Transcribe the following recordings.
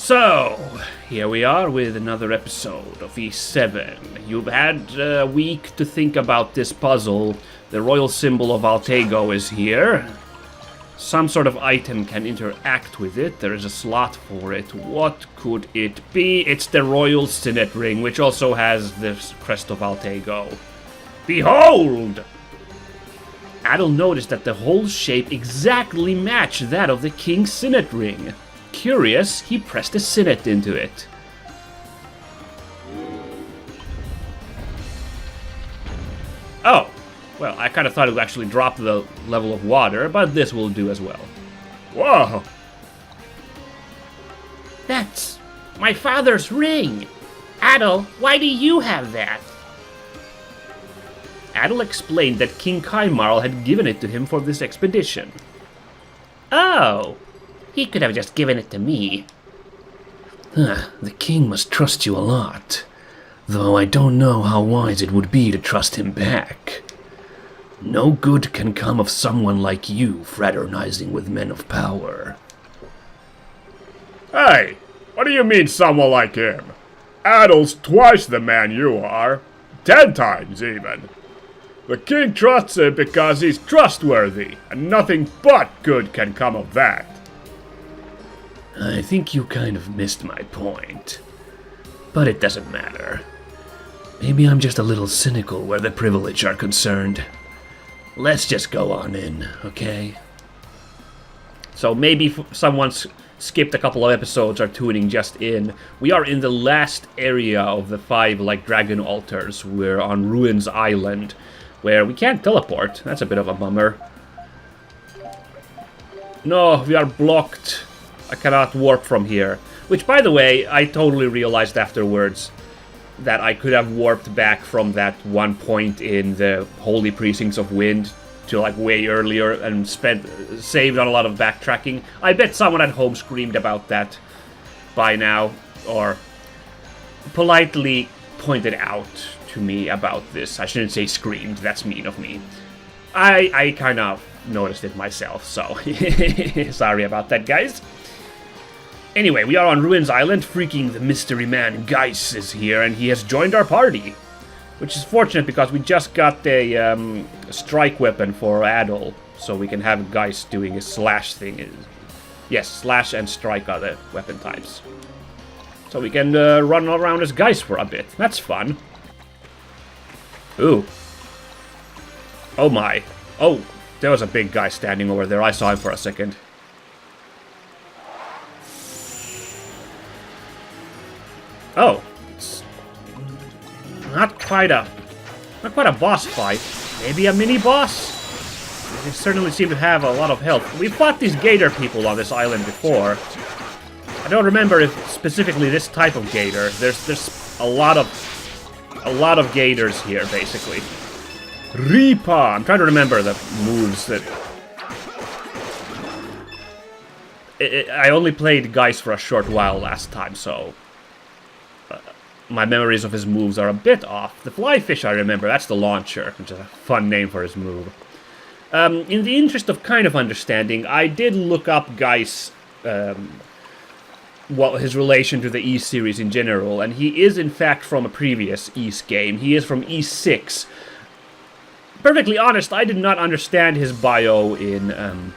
So, here we are with another episode of E7. You've had a week to think about this puzzle. The royal symbol of Altego is here. Some sort of item can interact with it. There is a slot for it. What could it be? It's the royal signet ring, which also has the crest of Altego. Behold! Adol noticed that the hole shape exactly matched that of the king's signet ring. Curious, he pressed a signet into it. Oh, well, I kind of thought it would actually drop the level of water, but this will do as well. Whoa! That's my father's ring. Adol, why do you have that? Adol explained that King Kaimarl had given it to him for this expedition. Oh! He could have just given it to me. The king must trust you a lot, though I don't know how wise it would be to trust him back. No good can come of someone like you fraternizing with men of power. Hey, what do you mean someone like him? Adol's twice the man you are. 10 times even. The king trusts him because he's trustworthy, and nothing but good can come of that. I think you kind of missed my point. But it doesn't matter. Maybe I'm just a little cynical where the privileged are concerned. Let's just go on in, okay? So maybe someone's skipped a couple of episodes or tuning just in. We are in the last area of the 5 dragon altars. We're on Ruins Island, where we can't teleport. That's a bit of a bummer. No, we are blocked. I cannot warp from here. Which, by the way, I totally realized afterwards that I could have warped back from that one point in the Holy Precincts of Wind to way earlier and saved on a lot of backtracking. I bet someone at home screamed about that by now, or politely pointed out to me about this. I shouldn't say screamed, that's mean of me. I kind of noticed it myself, so sorry about that, guys. Anyway, we are on Ruins Island. Freaking the mystery man Geis is here, and he has joined our party. Which is fortunate because we just got a strike weapon for Adol, so we can have Geis doing his slash thing. Yes, slash and strike are the weapon types. So we can run around as Geis for a bit. That's fun. Ooh. Oh my. Oh, there was a big guy standing over there. I saw him for a second. Oh, it's not quite a boss fight. Maybe a mini boss? They certainly seem to have a lot of health. We fought these gator people on this island before. I don't remember if specifically this type of gator. There's a lot of gators here, basically. Reaper. I'm trying to remember the moves that. I only played Geis for a short while last time, so. My memories of his moves are a bit off. The flyfish I remember, that's the launcher, which is a fun name for his move. In the interest of kind of understanding, I did look up Geis, his relation to the East series in general, and he is in fact from a previous East game. He is from E6. Perfectly honest, I did not understand his bio in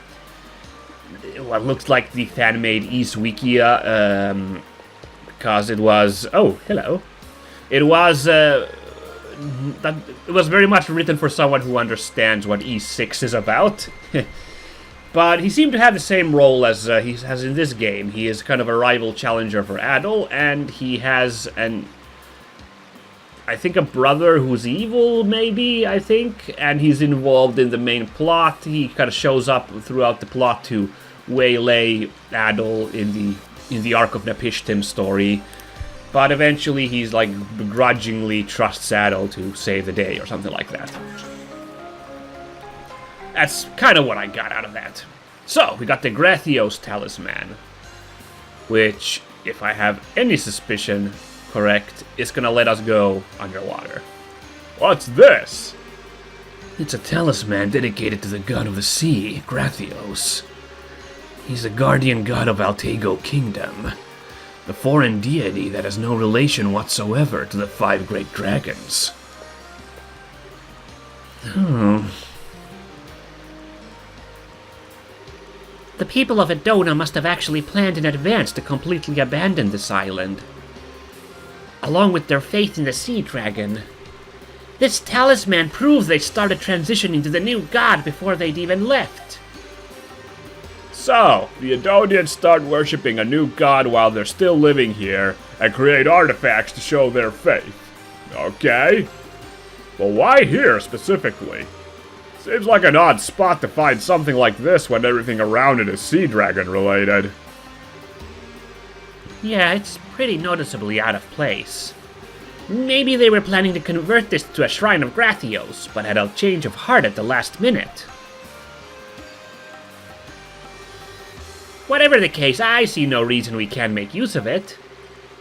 what looks like the fan-made East Wikia, because it was... Oh, hello. It was very much written for someone who understands what E6 is about. But he seemed to have the same role as he has in this game. He is kind of a rival challenger for Adol, and he has I think a brother who's evil, maybe, I think, and he's involved in the main plot. He kind of shows up throughout the plot to waylay Adol in the Ark of Napishtim story, but eventually he's begrudgingly trusts Adol to save the day or something like that. That's kind of what I got out of that. So, we got the Gratios Talisman, which, if I have any suspicion correct, is gonna let us go underwater. What's this? It's a talisman dedicated to the god of the sea, Gratios. He's the guardian god of Altego Kingdom. A foreign deity that has no relation whatsoever to the 5 great dragons. Oh. The people of Edona must have actually planned in advance to completely abandon this island, along with their faith in the sea dragon. This talisman proves they started transitioning to the new god before they'd even left. So, the Edonians start worshipping a new god while they're still living here, and create artifacts to show their faith. Okay. But why here specifically? Seems like an odd spot to find something like this when everything around it is sea dragon related. Yeah, it's pretty noticeably out of place. Maybe they were planning to convert this to a shrine of Gratios, but had a change of heart at the last minute. Whatever the case, I see no reason we can't make use of it.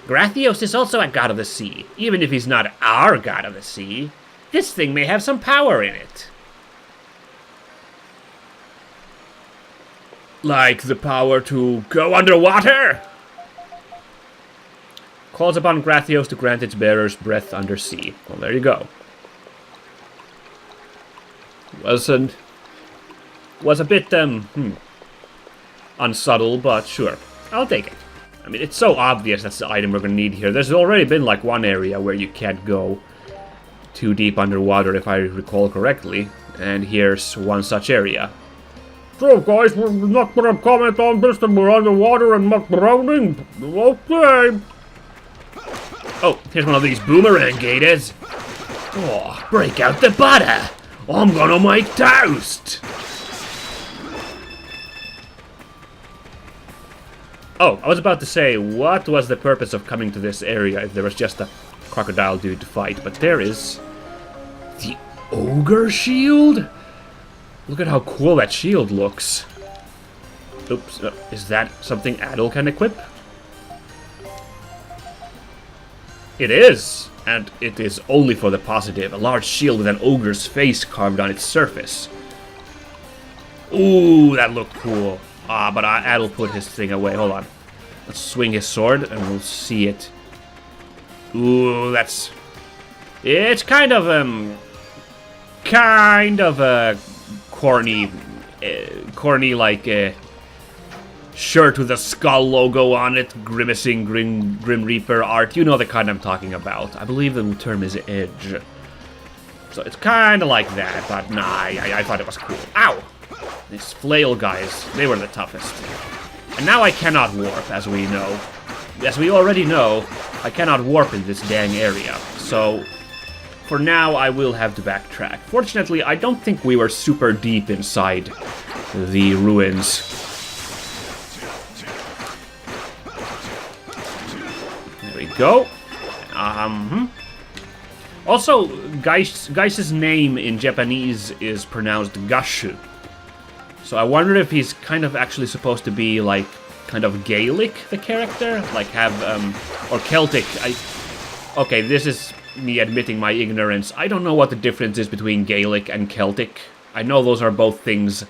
Gratios is also a god of the sea, even if he's not our god of the sea. This thing may have some power in it. Like the power to go underwater? Calls upon Gratios to grant its bearers breath under sea. Well, there you go. Was a bit, unsubtle, but sure. I'll take it. I mean, it's so obvious that's the item we're gonna need here. There's already been, like, one area where you can't go too deep underwater, if I recall correctly. And here's one such area. So guys, we're not gonna comment on this and we're underwater and not drowning. Okay. Oh, here's one of these boomerang gators. Oh, break out the butter! I'm gonna make toast! Oh, I was about to say, what was the purpose of coming to this area if there was just a crocodile dude to fight? But there is the ogre shield? Look at how cool that shield looks. Oops, is that something Adol can equip? It is, and it is only for the positive. A large shield with an ogre's face carved on its surface. Ooh, that looked cool. Ah, but Adol put his thing away. Hold on. Let's swing his sword, and we'll see it. Ooh, that's... It's kind of a corny like shirt with a skull logo on it, grimacing Grim Reaper art. You know the kind I'm talking about. I believe the term is edge. So it's kind of like that, but nah, I thought it was cool. Ow! These flail guys, they were the toughest. And now I cannot warp, as we know. As we already know, I cannot warp in this dang area. So, for now, I will have to backtrack. Fortunately, I don't think we were super deep inside the ruins. There we go. Also, Geis's name in Japanese is pronounced Gashu. So I wonder if he's kind of actually supposed to be, like, kind of Gaelic, the character? Like, have, or Celtic. Okay, this is me admitting my ignorance. I don't know what the difference is between Gaelic and Celtic. I know those are both things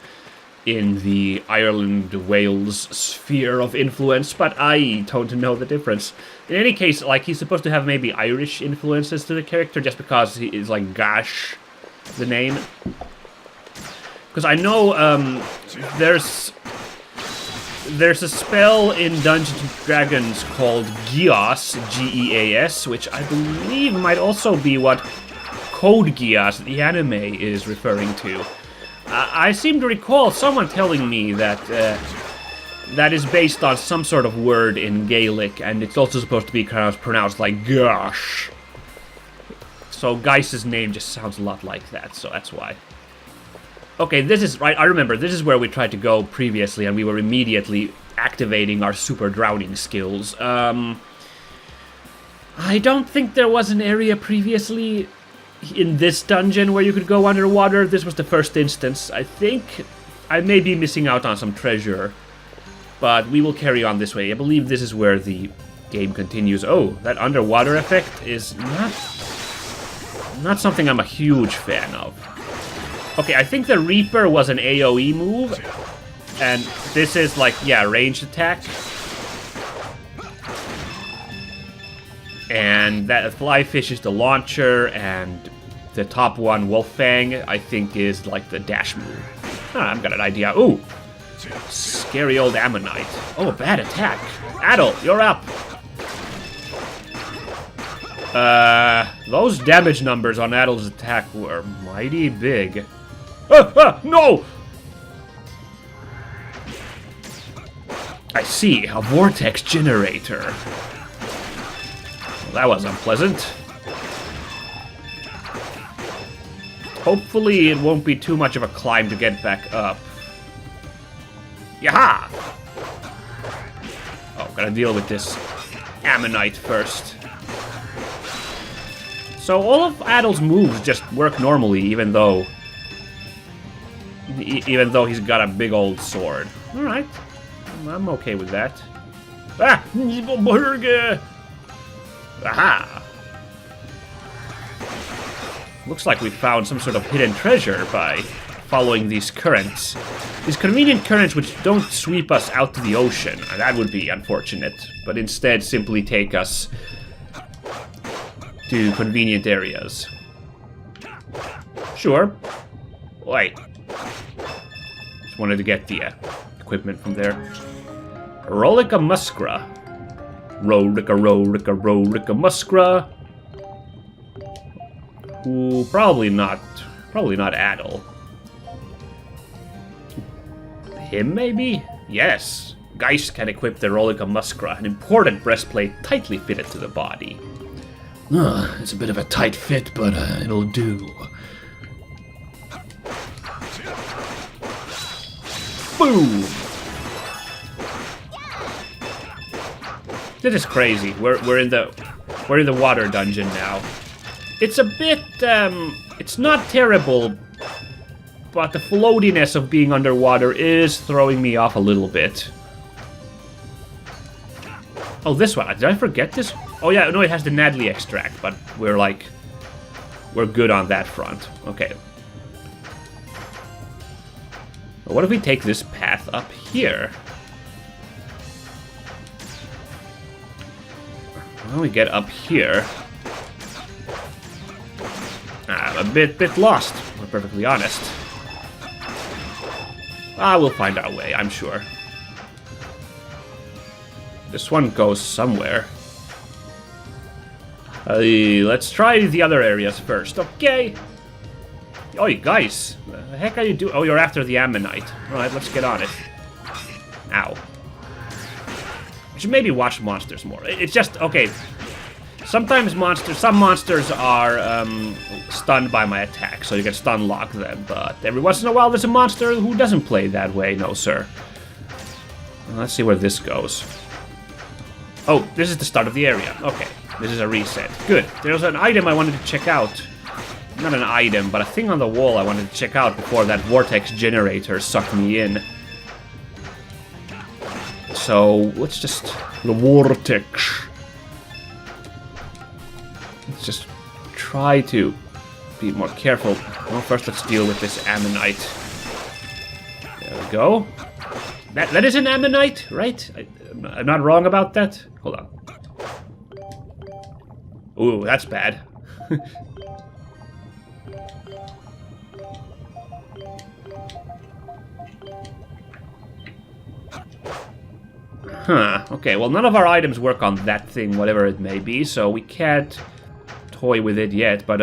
in the Ireland-Wales sphere of influence, but I don't know the difference. In any case, like, he's supposed to have maybe Irish influences to the character just because he is, like, Gash, the name. Because I know there's a spell in Dungeons & Dragons called Geas, G-E-A-S, which I believe might also be what Code Geass, the anime, is referring to. I seem to recall someone telling me that that is based on some sort of word in Gaelic, and it's also supposed to be kind of pronounced like gosh. So Geis's name just sounds a lot like that, so that's why. Okay, this is right. I remember this is where we tried to go previously, and we were immediately activating our super drowning skills. I don't think there was an area previously in this dungeon where you could go underwater. This was the first instance. I think I may be missing out on some treasure, but we will carry on this way. I believe this is where the game continues. Oh, that underwater effect is not something I'm a huge fan of. Okay, I think the Reaper was an AoE move, and this is like, yeah, ranged attack. And that flyfish is the launcher, and the top one, Wolffang, I think is like the dash move. I've got an idea. Ooh! Scary old Ammonite. Oh, a bad attack. Adol, you're up! Those damage numbers on Adol's attack were mighty big. No! I see, a vortex generator. Well, that was unpleasant. Hopefully it won't be too much of a climb to get back up. Yaha! Oh, gotta deal with this Ammonite first. So all of Adol's moves just work normally, even though he's got a big old sword. All right, I'm okay with that. Ah, burger! Aha! Looks like we found some sort of hidden treasure by following these currents. These convenient currents which don't sweep us out to the ocean. That would be unfortunate, but instead simply take us to convenient areas. Sure. Wait. Just wanted to get the equipment from there. Rolica Muskra. Rolica Muskra. Who probably not Adol. Him maybe? Yes. Geist can equip the Rolica Muskra, an important breastplate tightly fitted to the body. It's a bit of a tight fit, but it'll do. Boom! This is crazy. We're in the water dungeon now. It's a bit it's not terrible, but the floatiness of being underwater is throwing me off a little bit. Oh, this one. Did I forget this? Oh yeah, no, it has the Nadley extract, but we're good on that front. Okay. Well, what if we take this path up here? Well, we get up here. I'm a bit lost, to be perfectly honest. We'll find our way, I'm sure. This one goes somewhere. Let's try the other areas first, okay? Oh, you guys, the heck are you doing? Oh, you're after the Ammonite. Alright, let's get on it. Ow. I should maybe watch monsters more. It's just, okay. Sometimes some monsters are stunned by my attack, so you can stun lock them, but every once in a while there's a monster who doesn't play that way, no sir. Let's see where this goes. Oh, this is the start of the area. Okay, this is a reset. Good. There's an item I wanted to check out. Not an item, but a thing on the wall I wanted to check out before that vortex generator sucked me in. So, let's just... The vortex. Let's just try to be more careful. Well, first let's deal with this Ammonite. There we go. That is an Ammonite, right? I'm not wrong about that? Hold on. Ooh, that's bad. Huh, okay, well none of our items work on that thing, whatever it may be, so we can't toy with it yet, but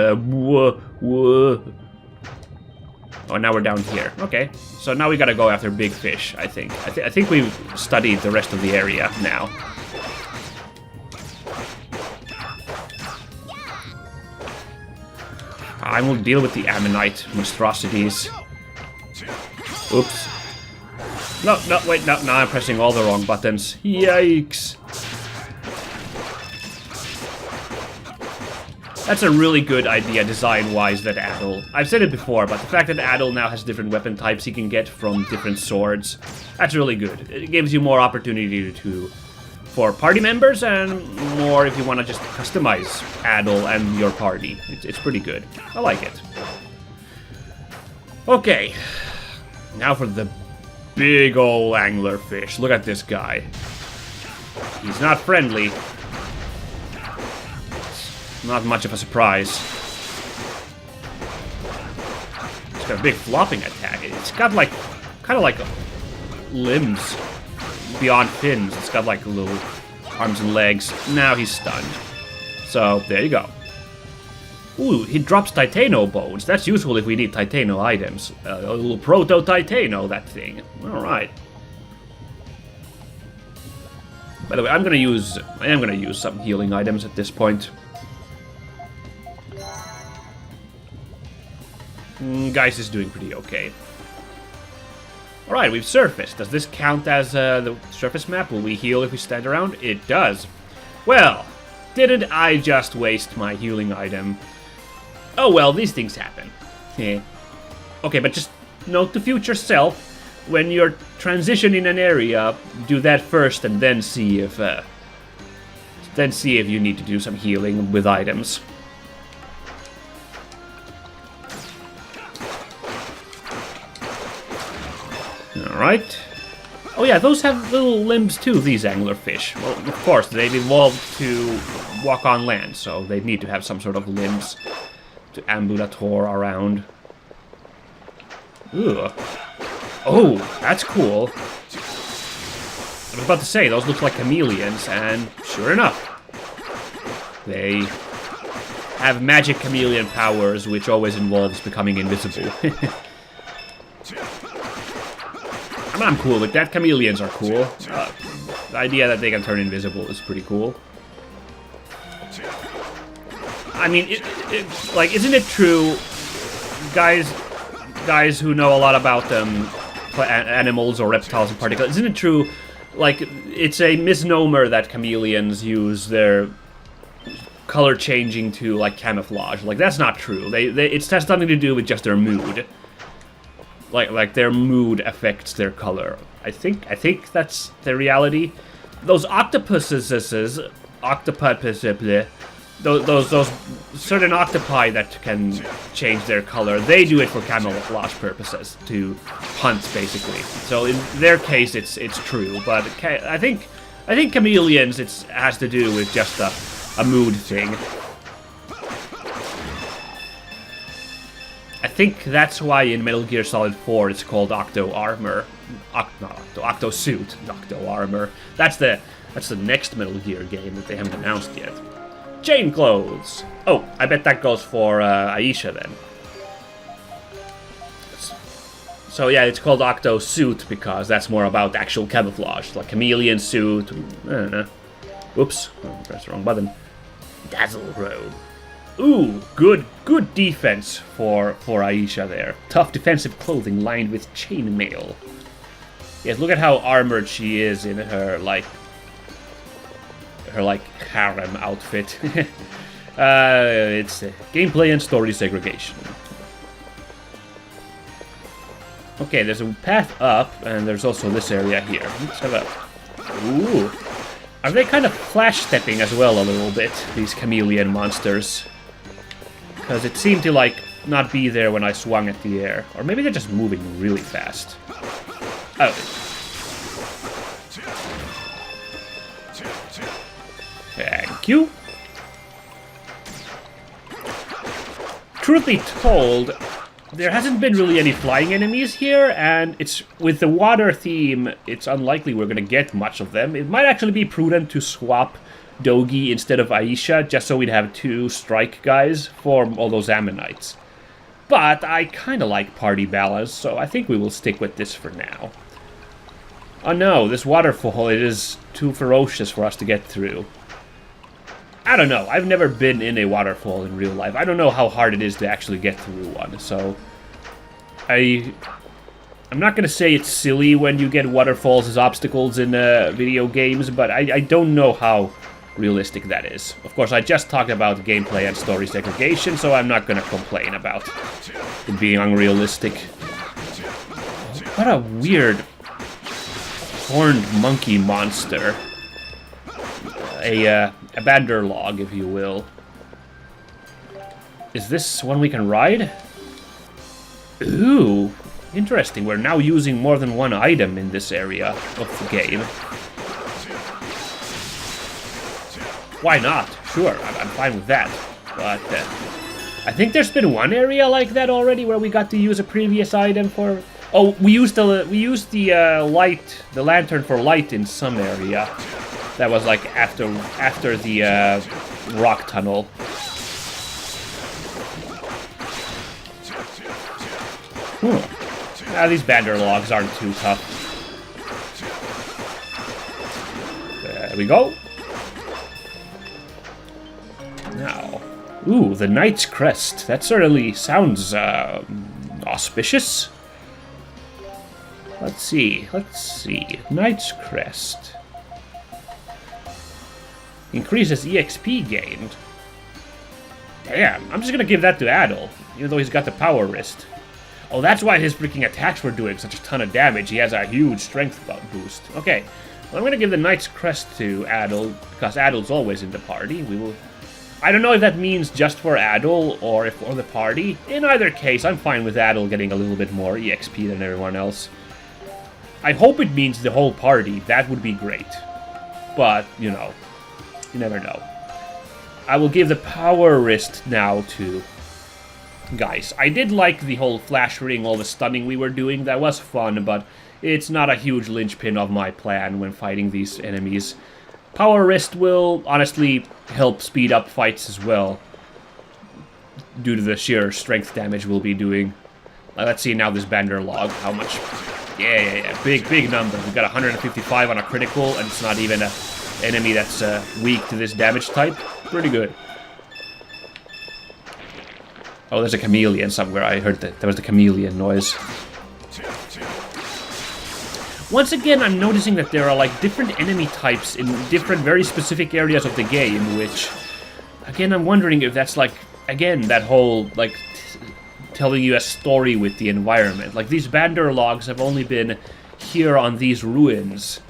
Oh, now we're down here. Okay, so now we gotta go after big fish, I think. I think we've studied the rest of the area now. I will deal with the Ammonite monstrosities. Oops. No, wait, no, now I'm pressing all the wrong buttons. Yikes. That's a really good idea design-wise, that Adol. I've said it before, but the fact that Adol now has different weapon types he can get from different swords, that's really good. It gives you more opportunity for party members, and more if you want to just customize Adol and your party. It's pretty good. I like it. Okay. Now for the big ol' anglerfish. Look at this guy. He's not friendly. not much of a surprise. It's got a big flopping attack. It's got like, kind of like limbs beyond fins. It's got like little arms and legs. Now he's stunned. So, there you go. Ooh, he drops Titano bones. That's useful if we need Titano items. A little proto-Titano, that thing. Alright. By the way, I am gonna use some healing items at this point. Guys is doing pretty okay. Alright, we've surfaced. Does this count as the surface map? Will we heal if we stand around? It does. Well, didn't I just waste my healing item? Oh well, these things happen. Yeah. Okay, but just note to future self, when you're transitioning an area, do that first and then see if you need to do some healing with items. Alright. Oh yeah, those have little limbs too, these anglerfish. Well, of course, they've evolved to walk on land, so they need to have some sort of limbs to ambulator around. Ugh. Oh, that's cool. I was about to say, those look like chameleons, and sure enough, they have magic chameleon powers, which always involves becoming invisible. I'm cool with that. Chameleons are cool. The idea that they can turn invisible is pretty cool. I mean, like, isn't it true, guys who know a lot about animals or reptiles in particular, isn't it true, like, it's a misnomer that chameleons use their color changing to, like, camouflage. Like, that's not true. It has nothing to do with just their mood. Like their mood affects their color. I think that's the reality. Those octopuses, those certain octopi that can change their color, they do it for camouflage purposes, to hunt basically. So in their case, it's true. But I think chameleons, it has to do with just a mood thing. I think that's why in Metal Gear Solid 4 it's called Octo Armor. Octo Suit, Octo Armor. That's the next Metal Gear game that they haven't announced yet. Chain clothes! Oh, I bet that goes for Aisha then. So yeah, it's called Octo Suit because that's more about actual camouflage, like chameleon suit. I don't know. Oops, pressed the wrong button. Dazzle robe. Ooh, good defense for Aisha there. Tough defensive clothing lined with chainmail. Yes, look at how armored she is in her harem outfit. It's gameplay and story segregation. Okay, there's a path up, and there's also this area here. Let's have a... Ooh. Are they kind of flash-stepping as well a little bit, these chameleon monsters? Because it seemed to, like, not be there when I swung at the air. Or maybe they're just moving really fast. Oh. Thank you. Truth be told, there hasn't been really any flying enemies here, and it's with the water theme, it's unlikely we're going to get much of them. It might actually be prudent to swap Dogi instead of Aisha, just so we'd have two strike guys for all those Ammonites. But I kind of like party balance, so I think we will stick with this for now. Oh no, this waterfall, it is too ferocious for us to get through. I don't know, I've never been in a waterfall in real life. I don't know how hard it is to actually get through one, so... I'm not gonna say it's silly when you get waterfalls as obstacles in video games, but I don't know how realistic that is. Of course, I just talked about gameplay and story segregation, so I'm not gonna complain about it being unrealistic. What a weird horned monkey monster. A banderlog, if you will. Is this one we can ride? Ooh, interesting. We're now using more than one item in this area of the game. Why not? Sure, I'm fine with that. But I think there's been one area like that already where we got to use a previous item for. Oh, we used the light, the lantern for light in some area. That was like after the rock tunnel. These bandar logs aren't too tough. There we go. Now, ooh, the Knight's Crest. That certainly sounds auspicious. Let's see. Knight's Crest. Increases EXP gained. Damn, I'm just gonna give that to Adol, even though he's got the power wrist. Oh, that's why his freaking attacks were doing such a ton of damage. He has a huge strength boost. Okay, well, I'm gonna give the Knight's Crest to Adol, because Adol's always in the party. I don't know if that means just for Adol or if for the party. In either case, I'm fine with Adol getting a little bit more EXP than everyone else. I hope it means the whole party. That would be great. But, you know, you never know. I will give the power wrist now to... Guys, I did like the whole flash ring, all the stunning we were doing. That was fun, but it's not a huge linchpin of my plan when fighting these enemies. Power wrist will honestly help speed up fights as well, due to the sheer strength damage we'll be doing. Let's see now this bandar log, how much... Yeah, big number. We've got 155 on a critical, and it's not even an enemy that's weak to this damage type. Pretty good. Oh, there's a chameleon somewhere. I heard that there was the chameleon noise. Once again, I'm noticing that there are like different enemy types in different very specific areas of the game, which, again, I'm wondering if that's like, again, that whole, like, telling you a story with the environment. Like, these bandar logs have only been here on these ruins.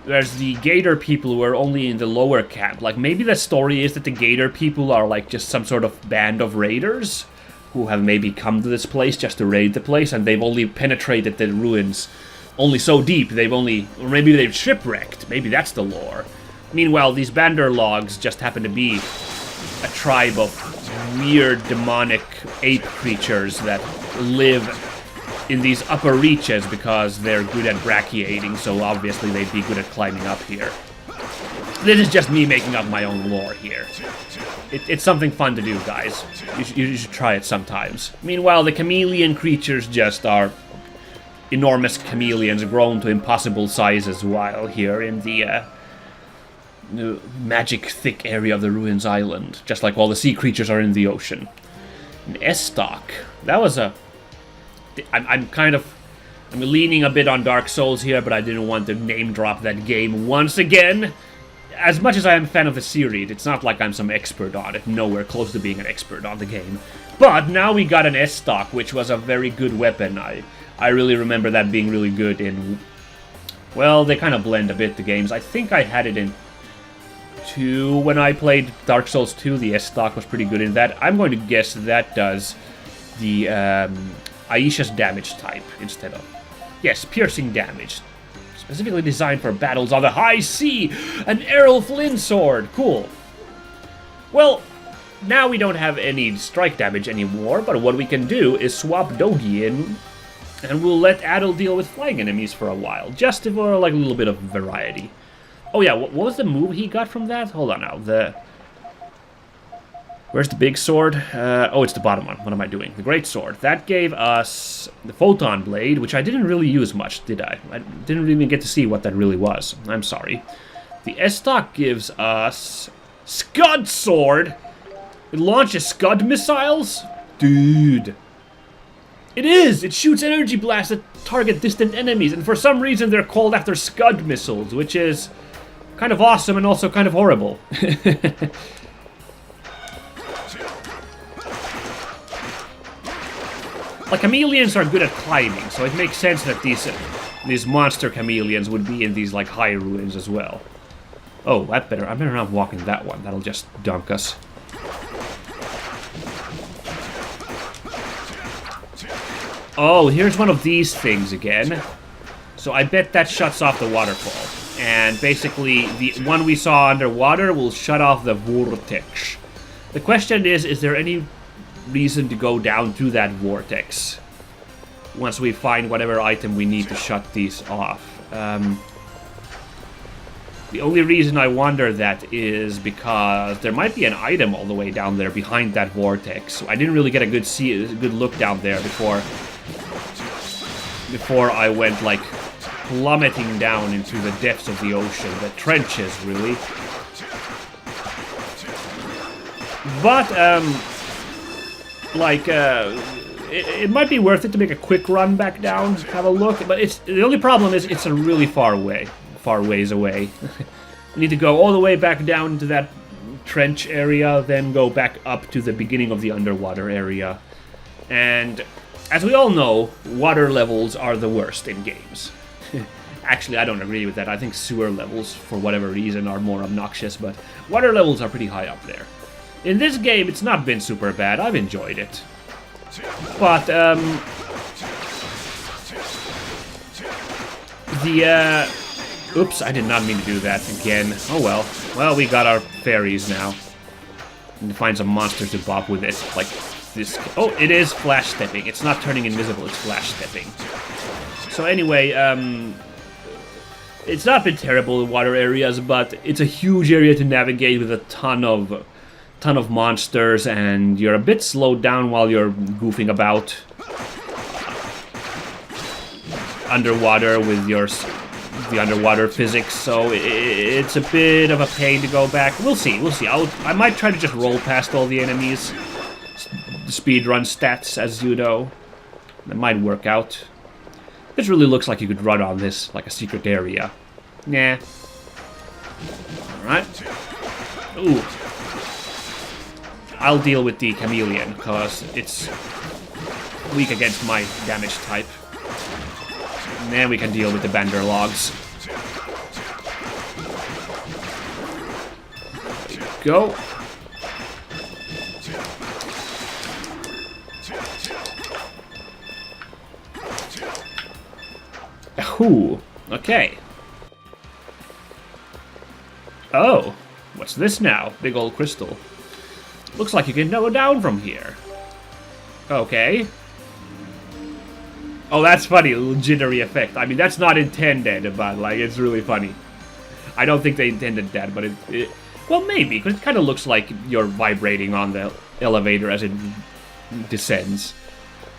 There's the Gator people who are only in the lower camp. Like, maybe the story is that the Gator people are like just some sort of band of raiders who have maybe come to this place just to raid the place, and they've only penetrated the ruins only so deep. Or maybe they've shipwrecked. Maybe that's the lore. Meanwhile, these bandar logs just happen to be a tribe of weird demonic ape creatures that live in these upper reaches because they're good at brachiating, so obviously they'd be good at climbing up here. This is just me making up my own lore here. It's something fun to do, guys. You should try it sometimes. Meanwhile, the chameleon creatures just are enormous chameleons grown to impossible sizes while here in the magic thick area of the Ruins Island, just like all the sea creatures are in the ocean. An S-Stock. That was a... I'm leaning a bit on Dark Souls here, but I didn't want to name drop that game once again. As much as I am a fan of the series, it's not like I'm some expert on it. Nowhere close to being an expert on the game. But now we got an S-Stock, which was a very good weapon. I really remember that being really good in... Well, they kind of blend a bit, the games. I think I had it in 2 when I played Dark Souls 2. The S-Stock was pretty good in that. I'm going to guess that does the Aisha's damage type instead of... Yes, piercing damage. Specifically designed for battles on the high sea! An Errol Flynn sword! Cool. Well, now we don't have any strike damage anymore, but what we can do is swap Dogi in, and we'll let Adol deal with flying enemies for a while, just for like a little bit of variety. Oh yeah, what was the move he got from that? Hold on now, Where's the big sword? Oh, it's the bottom one. What am I doing? The great sword. That gave us the photon blade, which I didn't really use much, did I? I didn't even get to see what that really was. I'm sorry. The S-Stock gives us Scud sword. It launches Scud missiles? Dude. It is! It shoots energy blasts that target distant enemies, and for some reason they're called after Scud missiles, which is kind of awesome and also kind of horrible. Like, chameleons are good at climbing, so it makes sense that these monster chameleons would be in these, like, high ruins as well. Oh, I better not walk in that one. That'll just dunk us. Oh, here's one of these things again. So I bet that shuts off the waterfall. And basically, the one we saw underwater will shut off the vortex. The question is there any reason to go down through that vortex once we find whatever item we need to shut these off? The only reason I wonder that is because there might be an item all the way down there behind that vortex. I didn't really get a good look down there before I went like plummeting down into the depths of the ocean, the trenches really. But it might be worth it to make a quick run back down, have a look. But the only problem is it's a really far ways away. We need to go all the way back down to that trench area, then go back up to the beginning of the underwater area. And as we all know, water levels are the worst in games. Actually, I don't agree with that. I think sewer levels, for whatever reason, are more obnoxious, but water levels are pretty high up there. In this game, it's not been super bad. I've enjoyed it. But, oops, I did not mean to do that again. Oh well. Well, we got our fairies now. Need to find some monsters to bop with it. Like this. Oh, it is flash stepping. It's not turning invisible, it's flash stepping. So anyway, it's not been terrible in water areas, but it's a huge area to navigate with a ton of monsters, and you're a bit slowed down while you're goofing about underwater with the underwater physics, so it's a bit of a pain to go back. We'll see. I might try to just roll past all the enemies. Speedrun stats, as you know. That might work out. This really looks like you could run on this, like a secret area. Nah. Alright. Ooh. I'll deal with the chameleon, because it's weak against my damage type. And then we can deal with the Bander logs. There you go. Ooh, okay. Oh, what's this now? Big old crystal. Looks like you can go down from here. Okay. Oh, that's funny, a little jittery effect. I mean, that's not intended, but, like, it's really funny. I don't think they intended that, but well, maybe, because it kind of looks like you're vibrating on the elevator as it descends.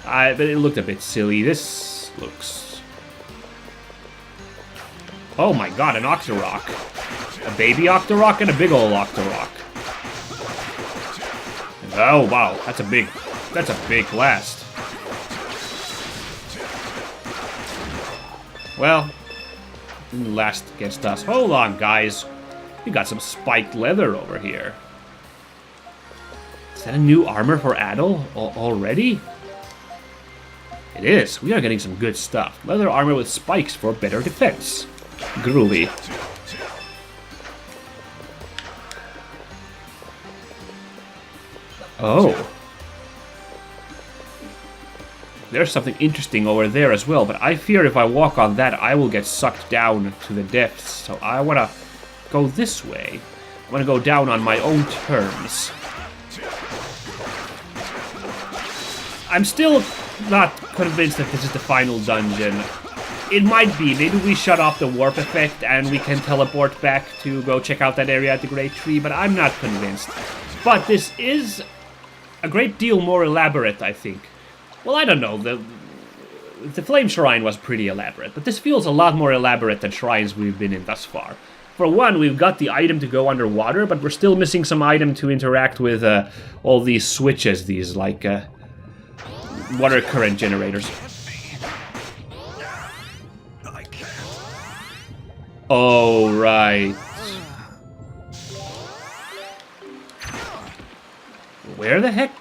But it looked a bit silly. This looks... Oh my god, an Octorok. A baby Octorok and a big ol' Octorok. Oh, wow, that's a big blast. Well, last against us. Hold on, guys. We got some spiked leather over here. Is that a new armor for Adol already? It is. We are getting some good stuff. Leather armor with spikes for better defense. Groovy. Oh. There's something interesting over there as well, but I fear if I walk on that, I will get sucked down to the depths. So I want to go this way. I want to go down on my own terms. I'm still not convinced that this is the final dungeon. It might be. Maybe we shut off the warp effect and we can teleport back to go check out that area at the Great Tree, but I'm not convinced. But this is a great deal more elaborate, I think. Well, I don't know. The Flame Shrine was pretty elaborate, but this feels a lot more elaborate than shrines we've been in thus far. For one, we've got the item to go underwater, but we're still missing some item to interact with all these switches, these, like, water current generators. Oh, right. Where the heck